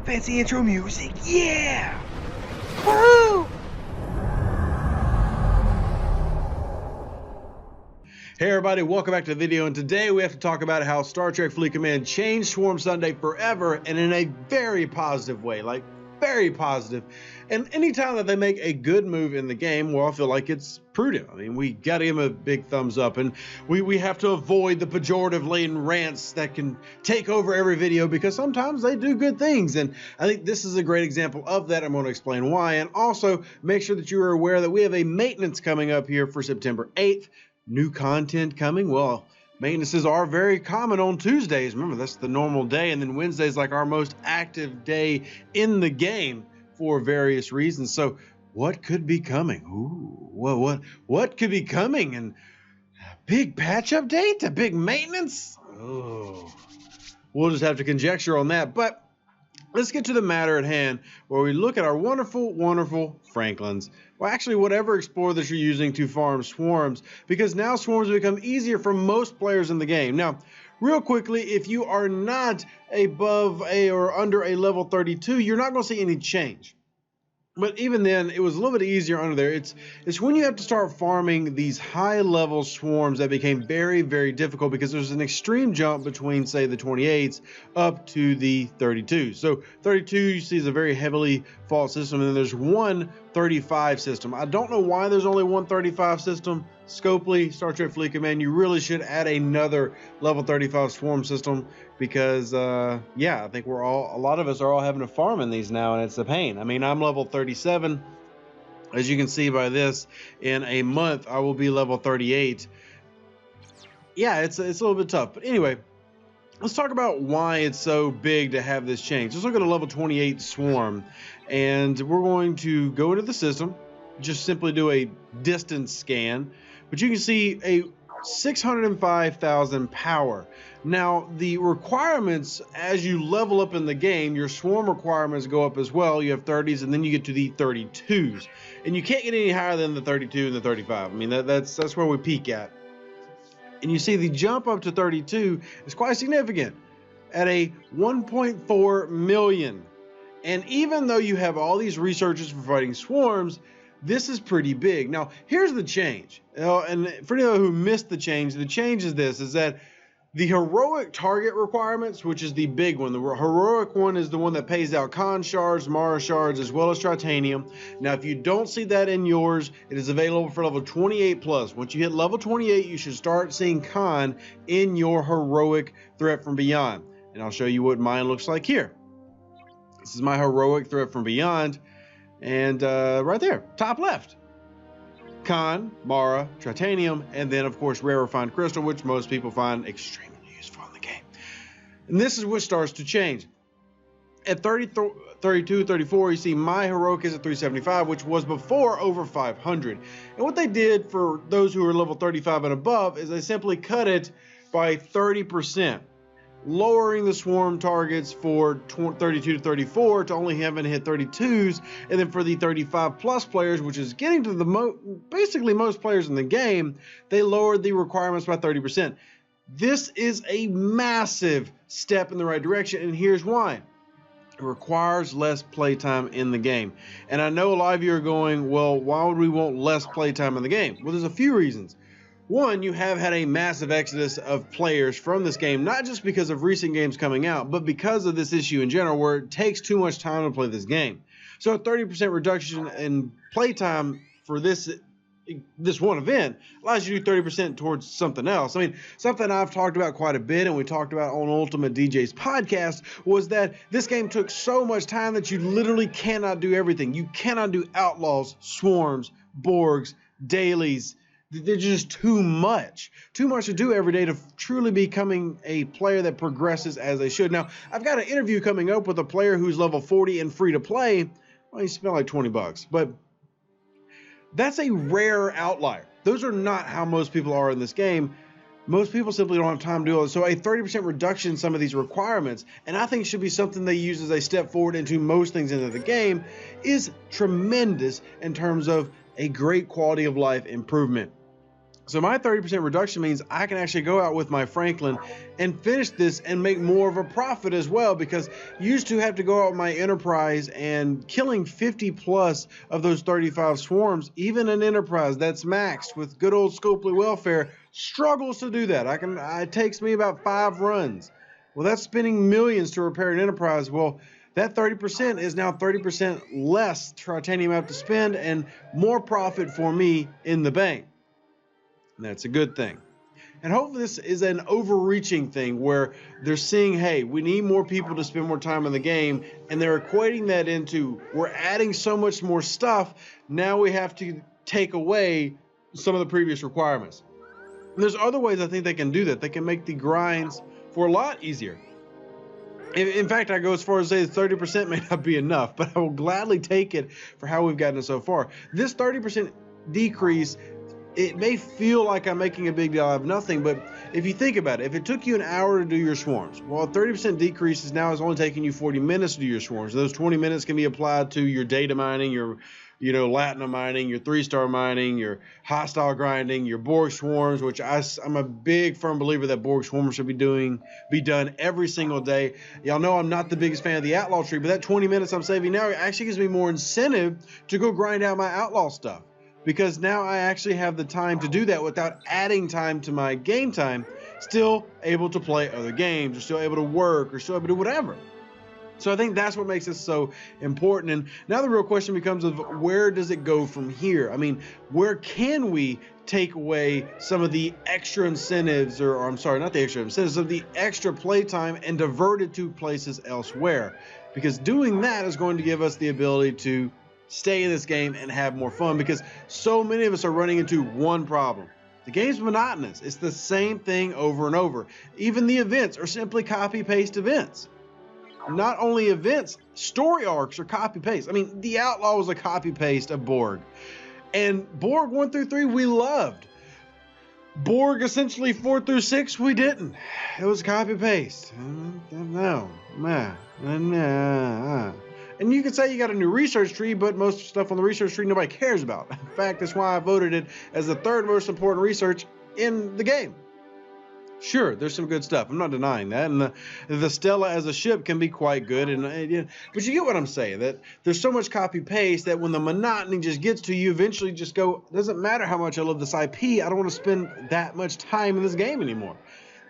Fancy intro music, yeah! Woo! Hey everybody, welcome back to the video, and today we have to talk about how Star Trek Fleet Command changed Swarm Sunday forever, and in a very positive way, like very positive. And anytime that they make a good move in the game, well, I feel like it's prudent. I mean, we gotta give them a big thumbs up, and we have to avoid the pejorative laden rants that can take over every video, because sometimes they do good things, and I think this is a great example of that. I'm going to explain why, and also make sure that you are aware that we have a maintenance coming up here for September 8th. New content coming. Well, maintenances are very common on Tuesdays. Remember, that's the normal day, and then Wednesday is like our most active day in the game for various reasons. So what could be coming? Ooh, well, what could be coming? And a big patch update, a big maintenance? Oh, we'll just have to conjecture on that. But let's get to the matter at hand, where we look at our wonderful Franklins. Well, actually, whatever explorer that you're using to farm swarms, because now swarms become easier for most players in the game. Now, real quickly, if you are not above or under a level 32, you're not going to see any change. But even then, it was a little bit easier under there. It's when you have to start farming these high-level swarms that became very difficult, because there's an extreme jump between, say, the 28s up to the 32s. So 32 you see is a very heavily fought system, and then there's one 35 system. I don't know why there's only one 35 system. Scopely, Star Trek Fleet Command, you really should add another level 35 swarm system, because yeah, I think a lot of us are all having to farm in these now, and it's a pain. I mean, I'm level 37. As you can see by this, in a month I will be level 38. Yeah, it's a little bit tough, but anyway, let's talk about why it's so big to have this change. Let's look at a level 28 swarm, and we're going to go into the system, just simply do a distance scan. But you can see a 605,000 power. Now, the requirements, as you level up in the game, your swarm requirements go up as well. You have 30s, and then you get to the 32s. And you can't get any higher than the 32 and the 35. I mean, that's where we peak at. And you see the jump up to 32 is quite significant at a 1.4 million. And even though you have all these researchers for fighting swarms, this is pretty big. Now, here's the change. And for anyone who missed the change is this, is that the heroic target requirements, which is the big one, the heroic one is the one that pays out Khan shards, Mara shards, as well as Tritanium. Now, if you don't see that in yours, it is available for level 28 plus. Once you hit level 28, you should start seeing Khan in your heroic threat from beyond. And I'll show you what mine looks like here. This is my heroic threat from beyond. And right there, top left, Khan, Mara, Tritanium, and then of course rare refined crystal, which most people find extremely useful in the game. And this is what starts to change. At 32, 34, you see my heroic is at 375, which was before over 500. And what they did for those who are level 35 and above is they simply cut it by 30%. Lowering the swarm targets for 32 to 34 to only having to hit 32s, and then for the 35 plus players, which is getting to the basically most players in the game, they lowered the requirements by 30%. This is a massive step in the right direction, and here's why. It requires less playtime in the game. And I know a lot of you are going, well, why would we want less playtime in the game? Well, there's a few reasons. One, you have had a massive exodus of players from this game, not just because of recent games coming out, but because of this issue in general, where it takes too much time to play this game. So a 30% reduction in playtime for this one event allows you to do 30% towards something else. I mean, something I've talked about quite a bit, and we talked about on Ultimate DJ's podcast, was that this game took so much time that you literally cannot do everything. You cannot do outlaws, swarms, Borgs, dailies. There's just too much to do every day to truly becoming a player that progresses as they should. Now, I've got an interview coming up with a player who's level 40 and free to play. Well, he spent like 20 bucks, but that's a rare outlier. Those are not how most people are in this game. Most people simply don't have time to do it. So a 30% reduction in some of these requirements, and I think should be something they use as a step forward into most things into the game, is tremendous in terms of a great quality of life improvement. So my 30% reduction means I can actually go out with my Franklin and finish this and make more of a profit as well, because you used to have to go out with my Enterprise, and killing 50 plus of those 35 swarms, even an Enterprise that's maxed with good old Scopely welfare, struggles to do that. It takes me about 5 runs. Well, that's spending millions to repair an Enterprise. Well, that 30% is now 30% less titanium I have to spend and more profit for me in the bank. And that's a good thing. And hopefully this is an overreaching thing where they're seeing, hey, we need more people to spend more time in the game, and they're equating that into, we're adding so much more stuff, now we have to take away some of the previous requirements. And there's other ways I think they can do that. They can make the grinds for a lot easier. In fact, I go as far as to say 30% may not be enough, but I will gladly take it for how we've gotten so far. This 30% decrease, it may feel like I'm making a big deal out of nothing, but if you think about it, if it took you an hour to do your swarms, well, 30% decrease is now is only taking you 40 minutes to do your swarms. Those 20 minutes can be applied to your data mining, your Latinum mining, your 3-star mining, your hostile grinding, your Borg swarms, which I'm a big firm believer that Borg swarms should be done every single day. Y'all know I'm not the biggest fan of the outlaw tree, but that 20 minutes I'm saving now actually gives me more incentive to go grind out my outlaw stuff, because now I actually have the time to do that without adding time to my game time, still able to play other games, or still able to work, or still able to do whatever. So I think that's what makes this so important. And now the real question becomes of where does it go from here? I mean, where can we take away some of the extra incentives, or I'm sorry, not the extra incentives, of the extra playtime and divert it to places elsewhere? Because doing that is going to give us the ability to stay in this game and have more fun, because so many of us are running into one problem. The game's monotonous. It's the same thing over and over. Even the events are simply copy-paste events. Not only events, story arcs are copy-paste. I mean, the Outlaw was a copy-paste of Borg. And Borg 1 through 3 we loved. Borg essentially 4 through 6 we didn't. It was copy-paste. No. And you could say you got a new research tree, but most stuff on the research tree nobody cares about. In fact, that's why I voted it as the 3rd most important research in the game. Sure, there's some good stuff. I'm not denying that. And the Stella as a ship can be quite good. But you get what I'm saying, that there's so much copy-paste that when the monotony just gets to you, eventually just go, it doesn't matter how much I love this IP, I don't want to spend that much time in this game anymore.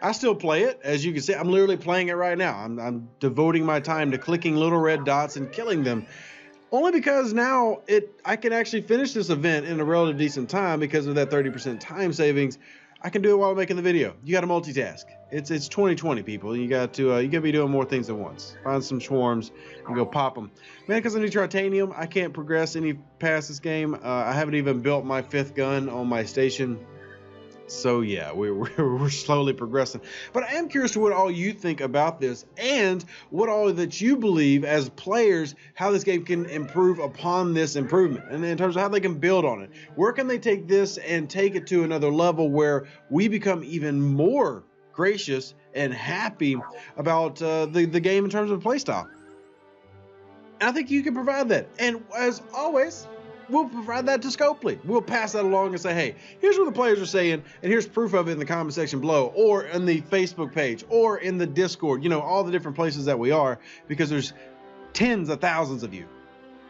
I still play it. As you can see, I'm literally playing it right now. I'm devoting my time to clicking little red dots and killing them. Only because now I can actually finish this event in a relatively decent time because of that 30% time savings. I can do it while I'm making the video. You got to multitask. It's 2020, people. You got to be doing more things at once. Find some swarms and go pop them. Man, because I need titanium, I can't progress any past this game. I haven't even built my 5th gun on my station. So yeah, we're slowly progressing. But I am curious to what all you think about this, and what all that you believe as players, how this game can improve upon this improvement, and in terms of how they can build on it. Where can they take this and take it to another level where we become even more gracious and happy about the game in terms of playstyle? And I think you can provide that. And as always, we'll provide that to Scopely. We'll pass that along and say, hey, here's what the players are saying, and here's proof of it in the comment section below, or in the Facebook page, or in the Discord, all the different places that we are, because there's tens of thousands of you.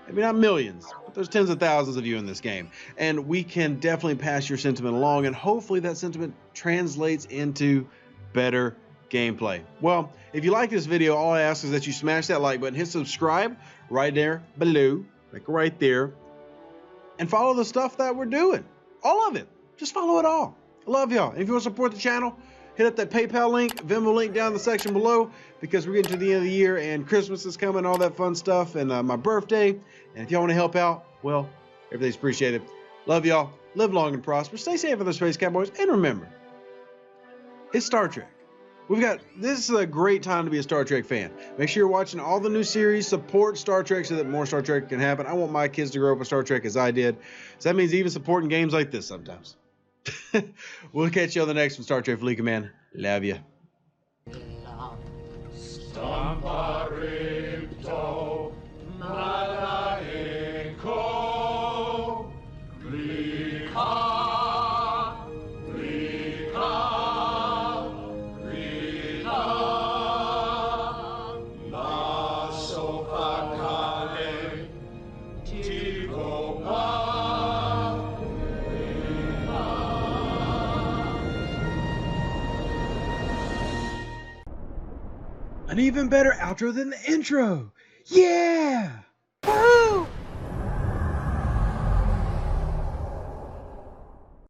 Maybe not millions, but there's tens of thousands of you in this game. And we can definitely pass your sentiment along, and hopefully that sentiment translates into better gameplay. Well, if you like this video, all I ask is that you smash that like button, hit subscribe right there below, like right there, and follow the stuff that we're doing. All of it. Just follow it all. I love y'all. And if you want to support the channel, hit up that PayPal link, Venmo link down in the section below, because we're getting to the end of the year and Christmas is coming, all that fun stuff, and my birthday. And if y'all want to help out, well, everything's appreciated. Love y'all. Live long and prosper. Stay safe in the Space Cowboys. And remember, it's Star Trek. This is a great time to be a Star Trek fan. Make sure you're watching all the new series. Support Star Trek so that more Star Trek can happen. I want my kids to grow up with Star Trek as I did. So that means even supporting games like this sometimes. We'll catch you on the next one, Star Trek Fleet Command. Love ya. An even better outro than the intro. Yeah!